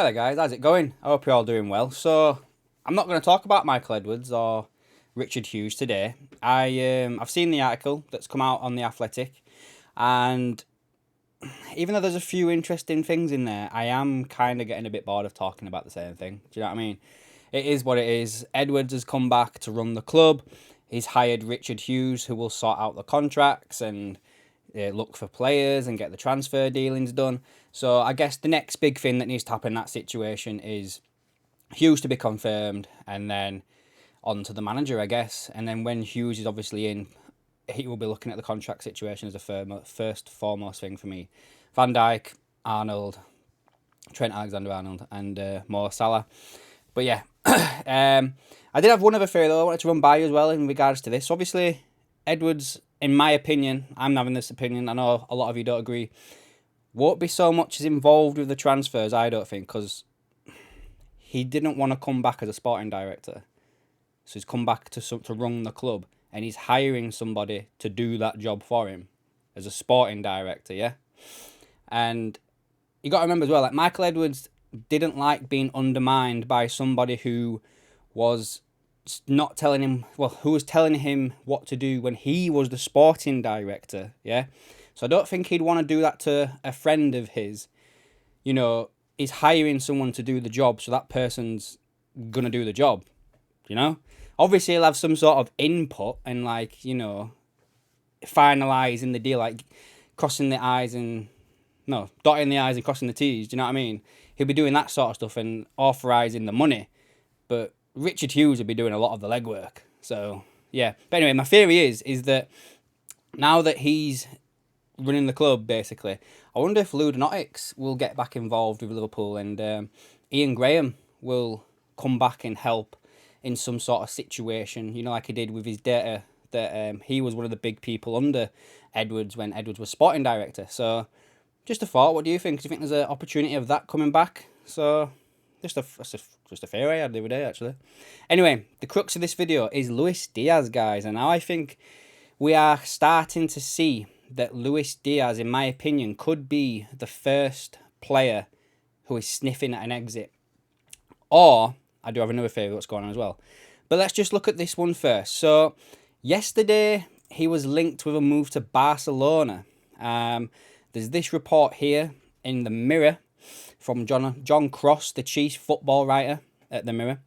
Hi there guys, how's it going? I hope you're all doing well. So, I'm not going to talk about Michael Edwards or Richard Hughes today. I've seen the article that's come out on The Athletic, and even though there's a few interesting things in there, I am kind of getting a bit bored of talking about the same thing. Do you know what I mean? It is what it is. Edwards has come back to run the club. He's hired Richard Hughes, who will sort out the contracts and look for players and get the transfer dealings done. So I guess the next big thing that needs to happen in that situation is Hughes to be confirmed, and then on to the manager, I guess. And then when Hughes is obviously in, he will be looking at the contract situation as a first foremost thing for me. Van Dijk, Arnold, Trent Alexander-Arnold, and Mo Salah. But yeah, I did have one other theory though I wanted to run by you as well in regards to this. Obviously, Edwards, in my opinion, I'm having this opinion, I know a lot of you don't agree, won't be so much as involved with the transfers, I don't think, because he didn't want to come back as a sporting director. So he's come back to run the club, and he's hiring somebody to do that job for him as a sporting director, yeah? And you got to remember as well, like Michael Edwards didn't like being undermined by somebody who was not telling him, well, who was telling him what to do when he was the sporting director, yeah? So I don't think he'd want to do that to a friend of his. You know, he's hiring someone to do the job, so that person's going to do the job, you know? Obviously, he'll have some sort of input and, like, you know, finalising the deal, like crossing the I's and, no, dotting the I's and crossing the T's, do you know what I mean? He'll be doing that sort of stuff and authorising the money. But Richard Hughes will be doing a lot of the legwork. So, yeah. But anyway, my theory is that now that he's running the club, basically, I wonder if Ludonatics will get back involved with Liverpool, and Ian Graham will come back and help in some sort of situation, you know, like he did with his data, that he was one of the big people under Edwards when Edwards was sporting director. So, just a thought, what do you think? Do you think there's an opportunity of that coming back? So, just a theory I had the other day, actually. Anyway, the crux of this video is Luis Diaz, guys, and now I think we are starting to see that Luis Diaz, in my opinion, could be the first player who is sniffing at an exit. Or, I do have another theory what's going on as well. But let's just look at this one first. So, yesterday, he was linked with a move to Barcelona. There's this report here in the Mirror from John Cross, the chief football writer at the Mirror,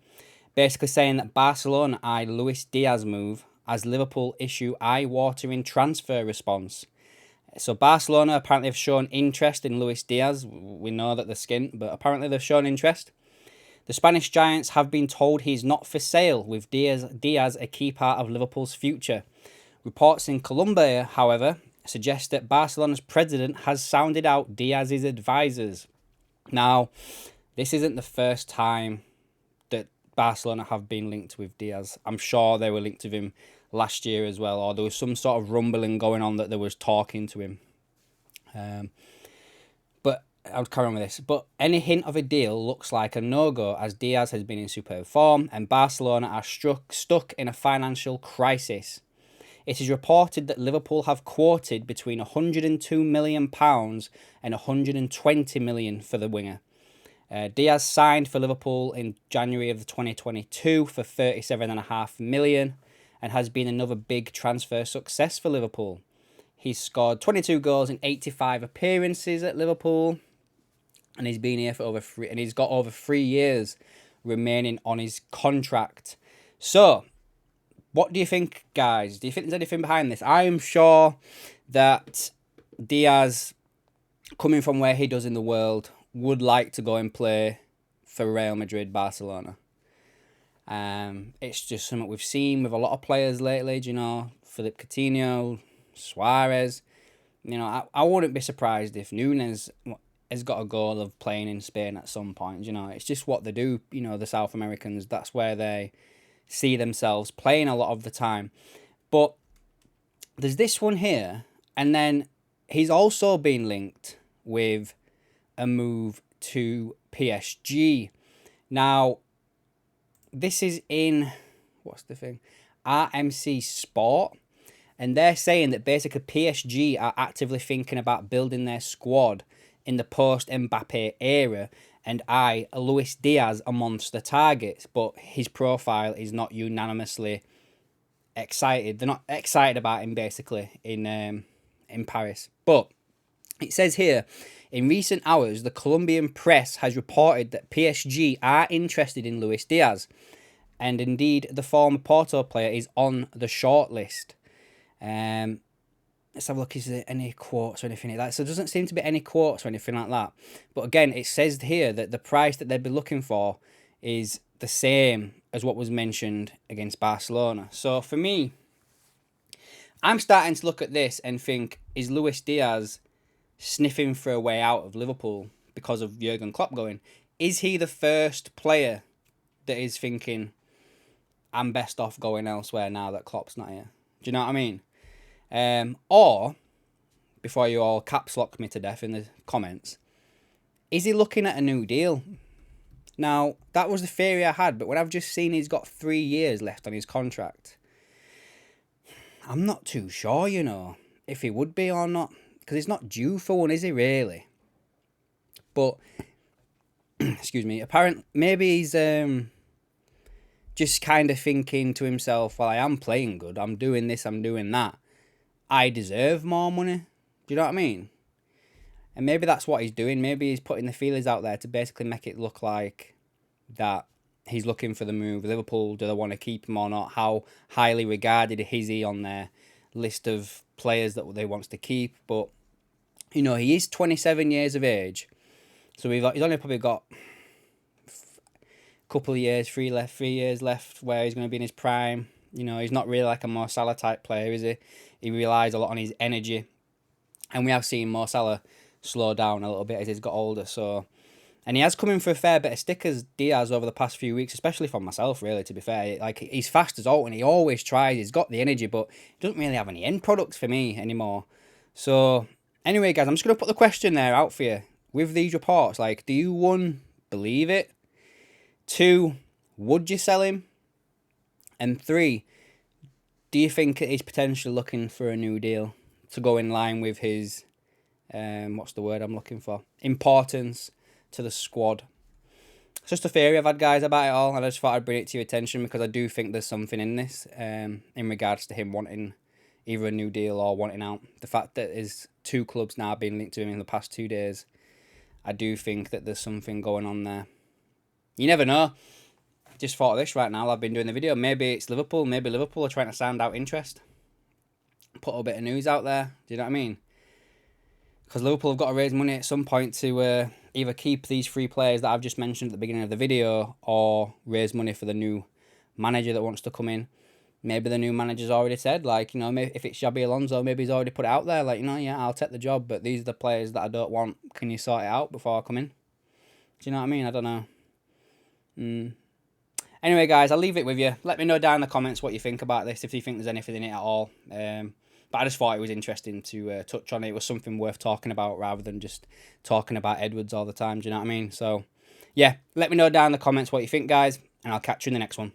basically saying that Barcelona eyed Luis Diaz move as Liverpool issue eye-watering transfer response. So Barcelona apparently have shown interest in Luis Diaz. We know that they're skint, but apparently they've shown interest. The Spanish giants have been told he's not for sale, with Diaz a key part of Liverpool's future. Reports in Colombia, however, suggest that Barcelona's president has sounded out Diaz's advisors. Now, this isn't the first time that Barcelona have been linked with Diaz. I'm sure they were linked with him last year as well, or there was some sort of rumbling going on that there was talking to him. But I'll carry on with this. But any hint of a deal looks like a no-go, as Diaz has been in superb form and Barcelona are stuck in a financial crisis. It is reported that Liverpool have quoted between £102 million and £120 million for the winger. Diaz signed for Liverpool in January of 2022 for £37.5 million and has been another big transfer success for Liverpool. He's scored 22 goals in 85 appearances at Liverpool, and he's been here for he's got over 3 years remaining on his contract. So, what do you think, guys? Do you think there's anything behind this? I am sure that Diaz, coming from where he does in the world, would like to go and play for Real Madrid, Barcelona. It's just something we've seen with a lot of players lately, you know, Philippe Coutinho, Suarez. You know, I wouldn't be surprised if Núñez has got a goal of playing in Spain at some point. You know, it's just what they do, you know, the South Americans. That's where they see themselves playing a lot of the time. But there's this one here, and then he's also been linked with a move to PSG. Now, this is in, what's the thing? RMC Sport. And they're saying that basically PSG are actively thinking about building their squad in the post-Mbappe era and Luis Diaz amongst the targets, but his profile is not unanimously excited. They're not excited about him basically in Paris. But it says here, in recent hours, the Colombian press has reported that PSG are interested in Luis Diaz, and indeed the former Porto player is on the shortlist. Let's have a look, is there any quotes or anything like that? So there doesn't seem to be any quotes or anything like that. But again, it says here that the price that they'd be looking for is the same as what was mentioned against Barcelona. So for me, I'm starting to look at this and think, is Luis Diaz sniffing for a way out of Liverpool because of Jurgen Klopp going? Is he the first player that is thinking, I'm best off going elsewhere now that Klopp's not here? Do you know what I mean? Or, before you all caps lock me to death in the comments, is he looking at a new deal? Now, that was the theory I had, but when I've just seen he's got 3 years left on his contract, I'm not too sure, you know, if he would be or not. Because he's not due for one, is he really? But, excuse me, apparently, maybe he's just kind of thinking to himself, well, I am playing good, I'm doing this, I'm doing that. I deserve more money. Do you know what I mean? And maybe that's what he's doing. Maybe he's putting the feelers out there to basically make it look like that he's looking for the move. Liverpool, do they want to keep him or not? How highly regarded is he on their list of players that they wants to keep? But, you know, he is 27 years of age. So he's only probably got a couple of years, 3 years left where he's going to be in his prime. You know, he's not really like a Mo Salah type player, is he? He relies a lot on his energy. And we have seen Mo Salah slow down a little bit as he's got older. So, and he has come in for a fair bit of stickers, Diaz, over the past few weeks, especially from myself, really, to be fair. Like, he's fast as all, and he always tries. He's got the energy, but he doesn't really have any end products for me anymore. So, anyway, guys, I'm just going to put the question there out for you. With these reports, like, do you, 1, believe it? 2, would you sell him? And 3, do you think he's potentially looking for a new deal to go in line with his, what's the word I'm looking for? Importance to the squad. It's just a theory I've had, guys, about it all, and I just thought I'd bring it to your attention because I do think there's something in this, in regards to him wanting either a new deal or wanting out. The fact that there's 2 clubs now being linked to him in the past 2 days, I do think that there's something going on there. You never know. Just thought of this right now. I've been doing the video. Maybe it's Liverpool. Maybe Liverpool are trying to sound out interest. Put a bit of news out there. Do you know what I mean? Because Liverpool have got to raise money at some point to either keep these 3 players that I've just mentioned at the beginning of the video, or raise money for the new manager that wants to come in. Maybe the new manager's already said, like, you know, maybe if it's Xabi Alonso, maybe he's already put it out there, like, you know, yeah, I'll take the job, but these are the players that I don't want. Can you sort it out before I come in? Do you know what I mean? I don't know. Anyway, guys, I'll leave it with you. Let me know down in the comments what you think about this, if you think there's anything in it at all. But I just thought it was interesting to touch on it. It was something worth talking about rather than just talking about Edwards all the time. Do you know what I mean? So, yeah, let me know down in the comments what you think, guys, and I'll catch you in the next one.